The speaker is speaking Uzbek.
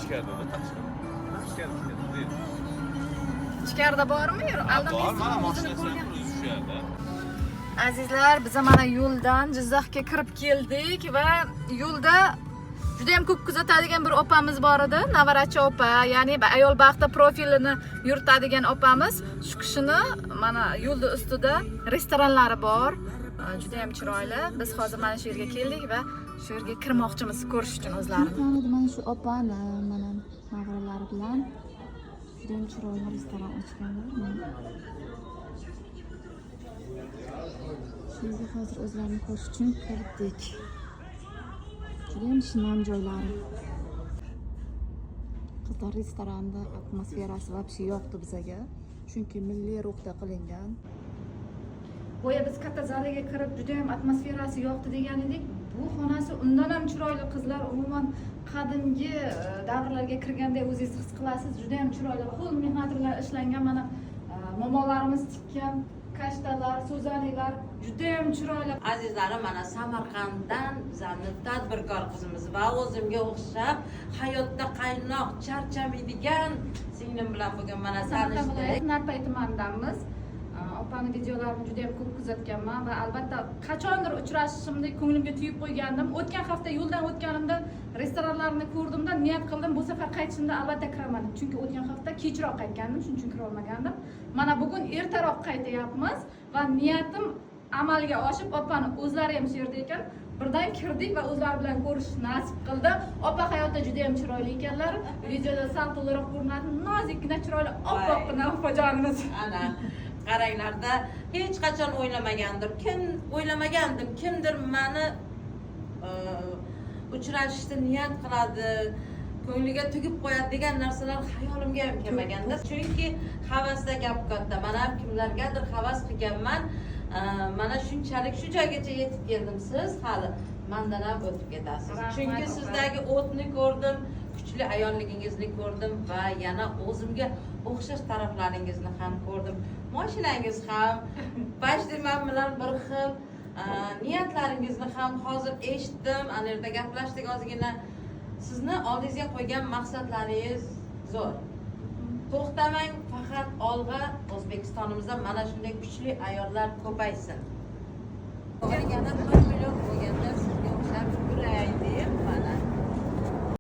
ichkarida ichkarida. Ichkarida bormi? Bor, mana mashinasini o'zi shu yerda. Azizlar, biz mana yo'ldan Jizzaxga kirib keldik va yo'lda juda ham ko'p kuzatadigan bir opamiz bor edi, Navarachi opa, ya'ni ayol baxti profilini yuritadigan opamiz. Shu kishini mana yo'lda ustida restoranlari bor. Juda ham chiroyli. Biz hozir mana shu yerga keldik va shu yerga kirmoqchimiz ko'rish uchun o'zlarini. Mana shu opani mana navaralar bilan juda ham chiroyli restoran ochganlar. Shu yerga hozir o'zlarini ko'rish uchun kirdik. Juda ham shinam joylari. Qizlar restoranda atmosferasi vobshe yoqdi bizga. Chunki milliy ruhda qilingan. Boya biz katta zaliga kirib juda ham atmosferasi yoqdi degan edik. Bu xonasi undan ham chiroyli. Qizlar umuman qadimgi davrlarga kirganda o'zingiz his qilasiz. Juda ham chiroyli. Qo'l mehnati bilan ishlangan mana momolarimiz tikkan kashtalar, so'zanilar juda ham chiroyli. Azizlarim, mana Samarqanddan bizning tadbirkor qizimiz va o'zimga o'xshab hayotda qaynoq charchamaydigan singlim bilan bugun mana tanishdik. Narpay tumanidamiz. Opani videolarini juda ham ko'p kuzatganman va albatta qachondir uchrashishimni ko'nglimga tuyib qo'ygandim. O'tgan hafta yo'ldan o'tganimda restoranlarni ko'rdimda niyat qildim bu safar qaytishimda albatta kiraman. Chunki o'tgan hafta kechroq qaytgandim, shuning uchun kira olmagandim. Mana bugun ertaroq qaytyapmiz va niyatim amalga oshib, opani o'zlari ham shu yerda ekan. Birdan kirdik va o'zlari bilan ko'rish nasib qildi. Opa hayotda juda ham chiroyli ekanlar. Videoda sal to'liq ko'rinadi. Nozikkina chiroyli oppoqqina opajonimiz. Ana qaranglarda hech qachon o'ylamagandim kimdir meni uchrashishni niyat qiladi, ko'ngliga tugib qo'yadi degan narsalar hayolimga ham kelmaganda. Chunki havasda gap katta. Mana ham kimlargadir havas qilganman. Mana shunchalik shu joygacha yetib keldim. Siz hali mendan ham o'tib ketasiz. Chunki sizdagi o'tni ko'rdim, kuchli ayolligingizni ko'rdim va yana o'zimga o'xshash taraflaringizni ham ko'rdim. Mashinangiz ham, bajdiman bilan bir xil, niyatlaringizni ham hozir eshitdim. Ana yerda gaplashdik ozgina. Sizni oldingizga qo'ygan maqsadlaringiz zo'r. To'xtamang, faqat olg'a. O'zbekistonimizda mana shunday kuchli ayollar ko'paysin. Yana 1 million bo'lganda sizga o'xshab yurayin deb mana